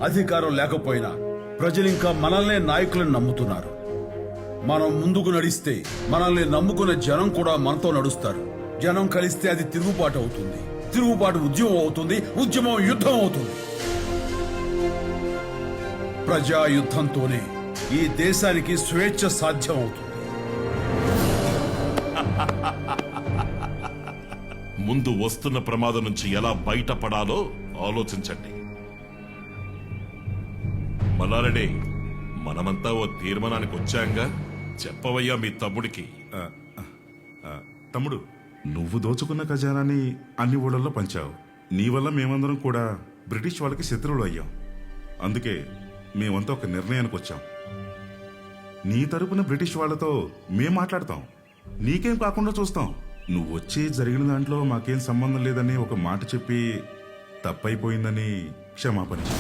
అధికారం లేకపోయినా ప్రజలింకా మనల్నే నాయకులను నమ్ముతున్నారు. మనం ముందుకు నడిస్తే మనల్ని నమ్ముకున్న జనం కూడా మనతో నడుస్తారు. జనం కలిస్తే అది తిరుగుబాటు అవుతుంది, తిరుగుబాటు ఉద్యమం అవుతుంది, ఉద్యమం యుద్ధం అవుతుంది. ప్రజా యుద్ధంతోనే ఈ దేశానికి స్వేచ్ఛ సాధ్యం అవుతుంది. ముందు వస్తున్న ప్రమాదం నుంచి ఎలా బయటపడాలో ఆలోచించండి. మల్లారెడ్డి, మనమంతా ఓ తీర్మానానికి వచ్చాంగా, చెప్పవయ్యా మీ తమ్ముడికి. తమ్ముడు, నువ్వు దోచుకున్న ఖజానాన్ని అన్ని ఊళ్ళల్లో పంచావు. నీ వల్ల మేమందరం కూడా బ్రిటిష్ వాళ్ళకి శత్రువులు అయ్యాం. అందుకే మేమంతా ఒక నిర్ణయానికి వచ్చాం. నీ తరపున బ్రిటిష్ వాళ్ళతో మేం మాట్లాడతాం, నీకేం కాకుండా చూస్తాం. నువ్వు వచ్చి జరిగిన దాంట్లో మాకేం సంబంధం లేదని ఒక మాట చెప్పి తప్పైపోయిందని క్షమాపణ చెప్పు.